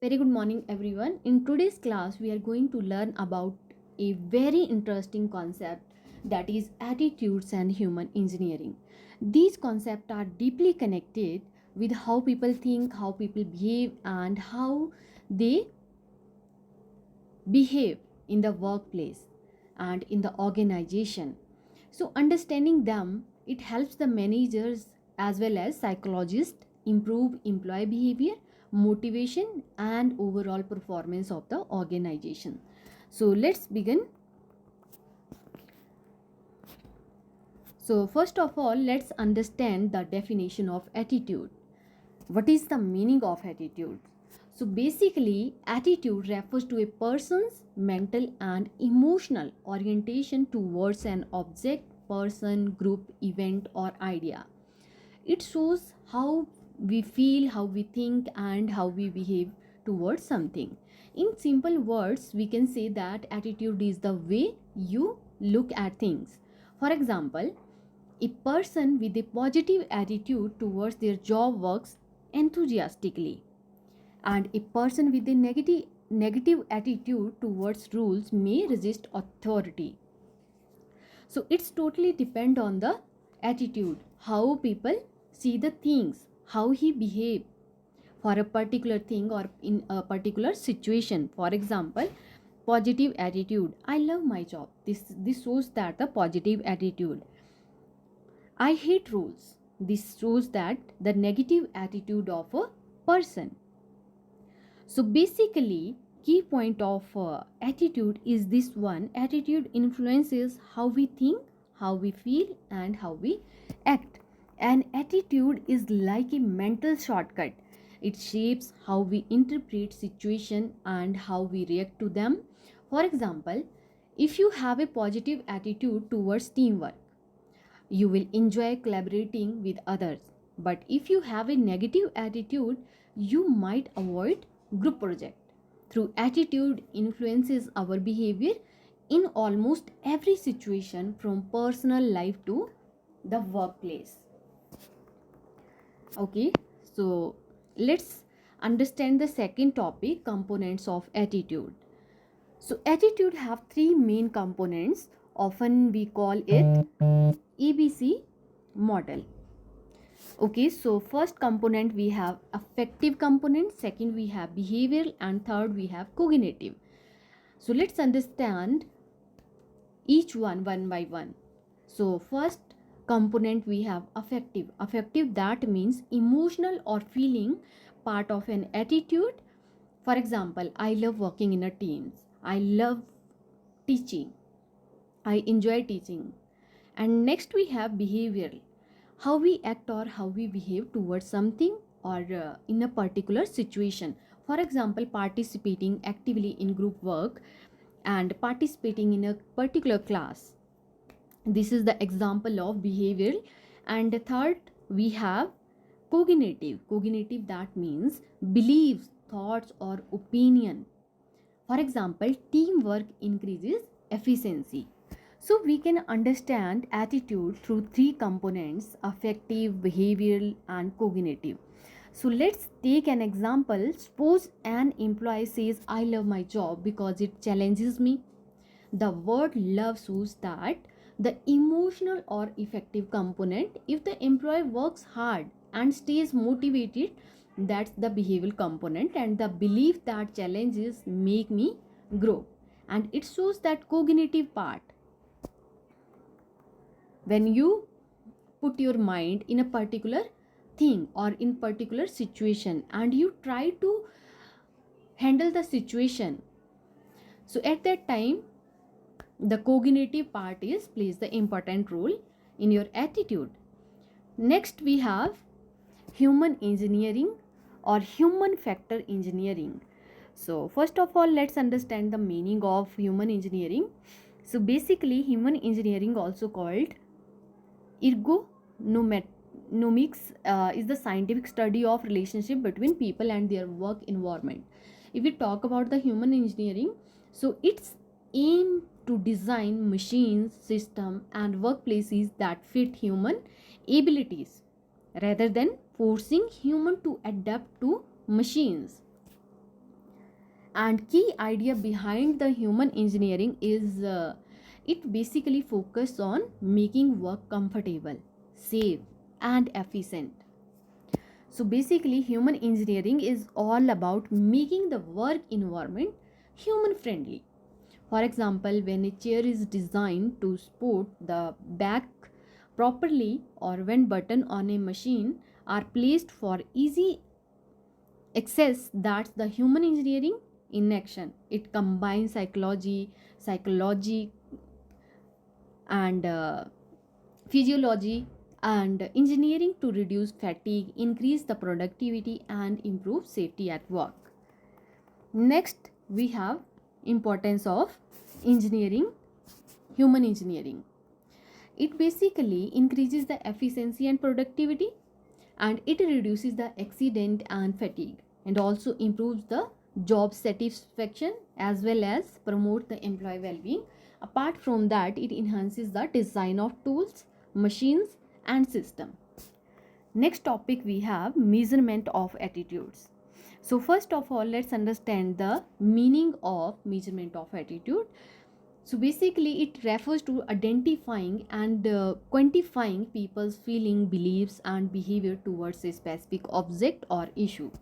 Very good morning, everyone. In today's class, we are going to learn about a very interesting concept that is attitudes and human engineering. These concepts are deeply connected with how people think, how people behave, and how they behave in the workplace and in the organization. So, understanding them, it helps the managers as well as psychologists improve employee behavior, motivation, and overall performance of the organization. So, let's begin. So, first of all, let's understand the definition of attitude. What is the meaning of attitude? So basically, attitude refers to a person's mental and emotional orientation towards an object, person, group, event, or idea. It shows how we feel, how we think, and how we behave towards something. In simple words, we can say that attitude is the way you look at things. For example, a person with a positive attitude towards their job works enthusiastically, and a person with a negative attitude towards rules may resist authority. So it's totally depend on the attitude, how people see the things, how he behave for a particular thing or in a particular situation. For example, positive attitude, I love my job. This shows that the positive attitude. I hate rules. This shows that the negative attitude of a person. So basically, key point of attitude is this one. Attitude influences how we think, how we feel, and how we act. An attitude is like a mental shortcut. It shapes how we interpret situation and how we react to them. For example, if you have a positive attitude towards teamwork, you will enjoy collaborating with others. But if you have a negative attitude, you might avoid group project. Through attitude influences our behavior in almost every situation, from personal life to the workplace. Okay, so let's understand the second topic, components of attitude. So attitude have three main components. Often we call it ABC model. Okay, so first component we have affective component, second we have behavioral, and third we have cognitive. So let's understand each one by one. So first component we have affective. Affective, that means emotional or feeling part of an attitude. For example, I love working in a team. I love teaching. I enjoy teaching. And next we have behavioral, how we act or how we behave towards something or in a particular situation. For example, participating actively in group work and participating in a particular class. This is the example of behavioral. And the third, we have cognitive. Cognitive, that means beliefs, thoughts, or opinion. For example, teamwork increases efficiency. So we can understand attitude through three components: affective, behavioral, and cognitive. So let's take an example. Suppose an employee says, I love my job because it challenges me. The word love shows that the emotional or effective component. If the employee works hard and stays motivated, that's the behavioral component. And the belief that challenges make me grow, and it shows that cognitive part. When you put your mind in a particular thing or in particular situation and you try to handle the situation, so at that time the cognitive part is plays the important role in your attitude. Next we have human engineering or human factor engineering. So first of all, let's understand the meaning of human engineering. So basically, human engineering, also called ergonomics, is the scientific study of relationship between people and their work environment. If we talk about the human engineering, so it's aim to design machines, system, and workplaces that fit human abilities rather than forcing human to adapt to machines. And key idea behind the human engineering is it basically focus on making work comfortable, safe, and efficient. So basically, human engineering is all about making the work environment human friendly. For example, when a chair is designed to support the back properly, or when button on a machine are placed for easy access, that's the human engineering in action. It combines psychology, and physiology and engineering to reduce fatigue, increase the productivity, and improve safety at work. Next, we have importance of engineering, human engineering. It basically increases the efficiency and productivity, and it reduces the accident and fatigue, and also improves the job satisfaction as well as promote the employee well-being. Apart from that, it enhances the design of tools, machines, and system. Next topic we have measurement of attitudes. So first of all, let's understand the meaning of measurement of attitude. So basically, it refers to identifying and quantifying people's feeling, beliefs, and behavior towards a specific object or issue.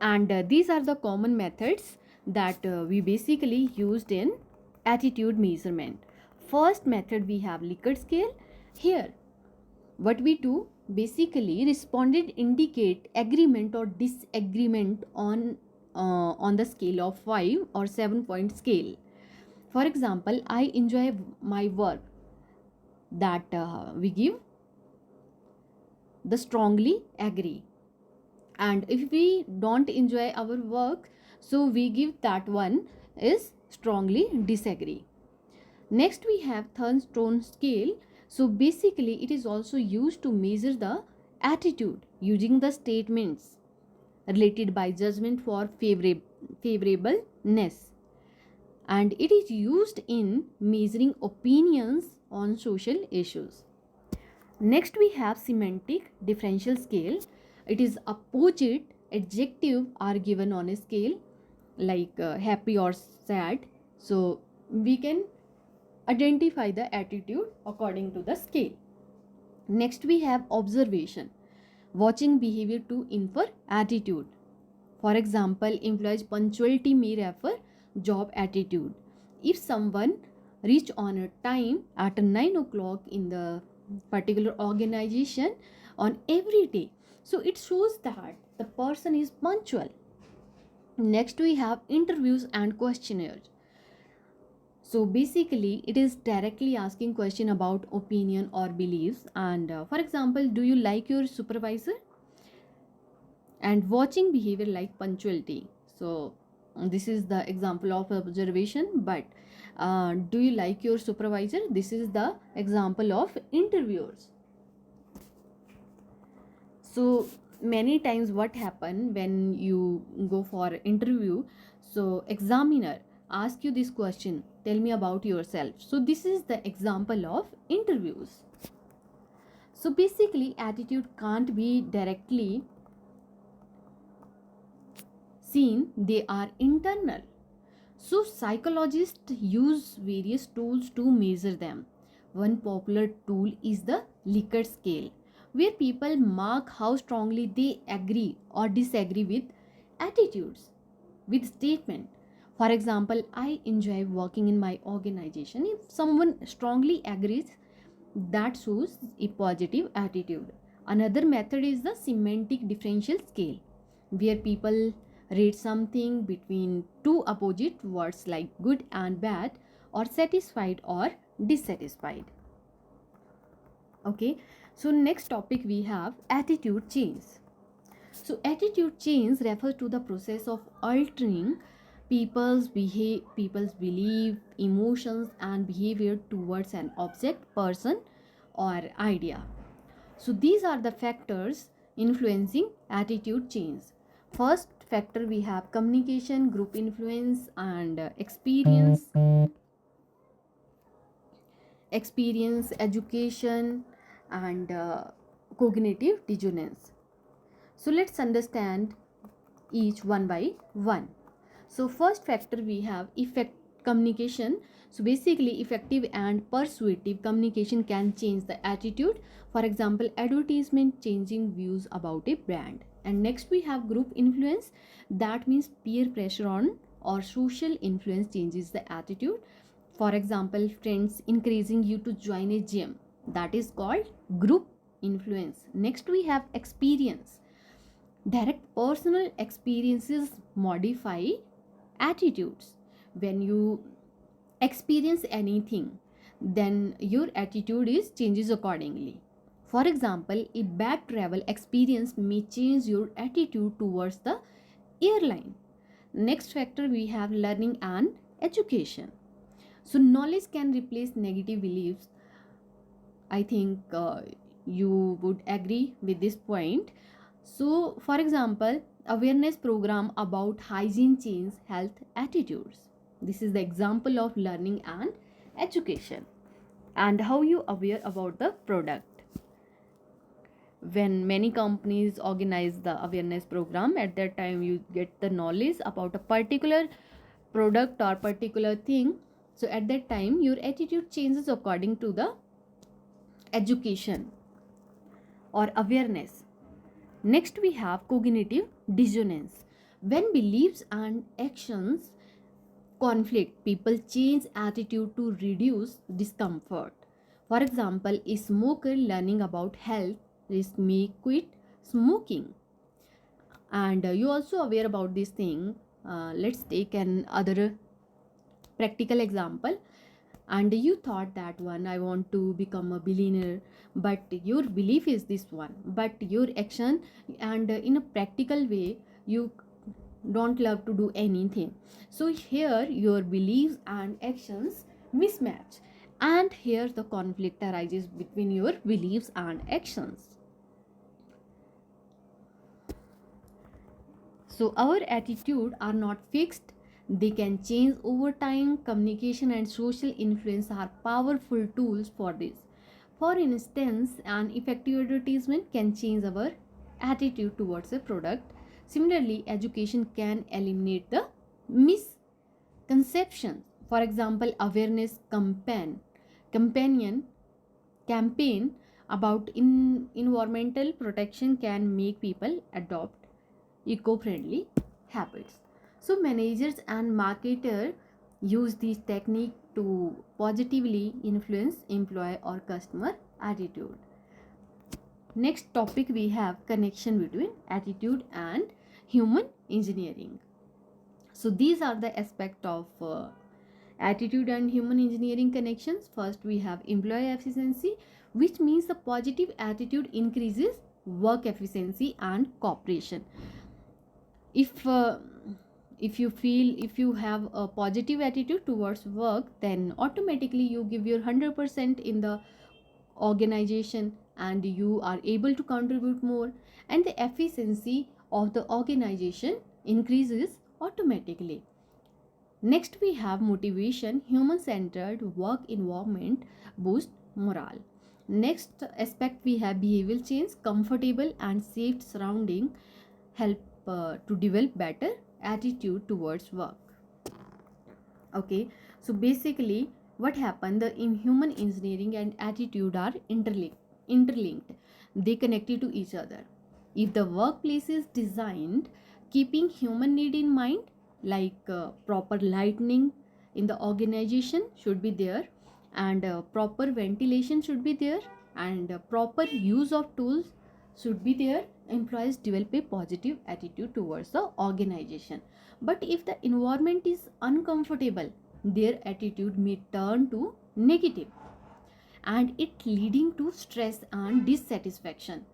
And these are the common methods that we basically used in attitude measurement. First method, we have Likert scale. Here, what we do basically, respondent indicate agreement or disagreement on the scale of 5 or 7-point scale. For example, I enjoy my work, that we give the strongly agree. And if we don't enjoy our work, so we give that one is strongly disagree. Next, we have Thurstone scale. So basically, it is also used to measure the attitude using the statements related by judgment for favorableness, and it is used in measuring opinions on social issues. Next, we have semantic differential scale. It is opposite adjective are given on a scale like happy or sad. So we can identify the attitude according to the scale. Next, we have observation, watching behavior to infer attitude. For example, employees punctuality may refer job attitude. If someone reach on a time at 9 o'clock in the particular organization on every day, so it shows that the person is punctual. Next, we have interviews and questionnaires. So basically, it is directly asking question about opinion or beliefs. And for example, do you like your supervisor? And watching behavior like punctuality. So this is the example of observation. But do you like your supervisor? This is the example of interviewers. So many times what happen when you go for interview, so examiner ask you this question, tell me about yourself. So this is the example of interviews. So basically, attitude can't be directly seen, they are internal. So psychologists use various tools to measure them. One popular tool is the Likert scale, where people mark how strongly they agree or disagree with attitudes, with statement. For example, I enjoy working in my organization. If someone strongly agrees, that shows a positive attitude. Another method is the semantic differential scale, where people rate something between two opposite words like good and bad, or satisfied or dissatisfied. Okay, so next topic we have attitude change. So attitude change refers to the process of altering people's belief, emotions, and behavior towards an object, person, or idea. So these are the factors influencing attitude change. First factor, we have communication, group influence, and experience, education, and cognitive dissonance. So let's understand each one by one. So first factor we have effect communication. So basically effective and persuasive communication can change the attitude. For example, advertisement changing views about a brand. And next we have group influence. That means peer pressure on or social influence changes the attitude. For example, friends encouraging you to join a gym. That is called group influence. Next we have experience. Direct personal experiences modify attitudes. When you experience anything, then your attitude is changes accordingly. For example, a bad travel experience may change your attitude towards the airline. Next factor we have learning and education. So knowledge can replace negative beliefs. I think you would agree with this point. So, for example, awareness program about hygiene change health attitudes. This is the example of learning and education. And how you aware about the product. When many companies organize the awareness program, at that time you get the knowledge about a particular product or particular thing. So at that time your attitude changes according to the education or awareness. Next, we have cognitive dissonance. When beliefs and actions conflict, people change attitude to reduce discomfort. For example, a smoker learning about health risk may quit smoking. And you also aware about this thing. Let's take an other practical example. And you thought that one, I want to become a billionaire, but your belief is this one, but your action and in a practical way you don't love to do anything. So here your beliefs and actions mismatch, and here the conflict arises between your beliefs and actions. So our attitude are not fixed, they can change over time. Communication and social influence are powerful tools for this. For instance, an effective advertisement can change our attitude towards a product. Similarly, education can eliminate the misconceptions. For example, awareness companion campaign about environmental protection can make people adopt eco-friendly habits. So managers and marketers use this technique to positively influence employee or customer attitude. Next topic we have connection between attitude and human engineering. So these are the aspect of attitude and human engineering connections. First we have employee efficiency, which means the positive attitude increases work efficiency and cooperation. If you have a positive attitude towards work, then automatically you give your 100% in the organization and you are able to contribute more, and the efficiency of the organization increases automatically. Next we have motivation. Human centered work environment boost morale. Next aspect we have behavioral change. Comfortable and safe surrounding help to develop better attitude towards work. Okay, so basically what happened, the in human engineering and attitude are interlinked. They connected to each other. If the workplace is designed keeping human need in mind, like proper lighting in the organization should be there, and proper ventilation should be there, and proper use of tools should be there, employees develop a positive attitude towards the organization. But if the environment is uncomfortable, their attitude may turn to negative, and it leading to stress and dissatisfaction.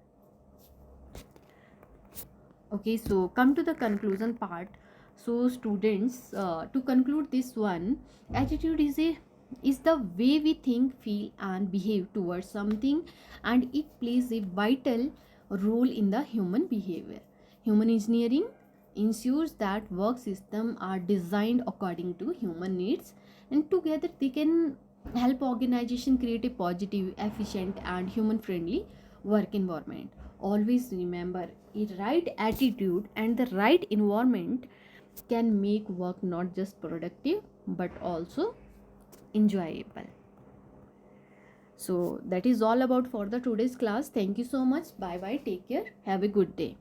Okay, so come to the conclusion part. So students, to conclude this one, attitude is the way we think, feel and behave towards something, and it plays a vital role in the human behavior. Human engineering ensures that work systems are designed according to human needs, and together they can help organization create a positive, efficient and human friendly work environment. Always remember, a right attitude and the right environment can make work not just productive but also enjoyable. So that is all about for the today's class. Thank you so much. Bye bye. Take care. Have a good day.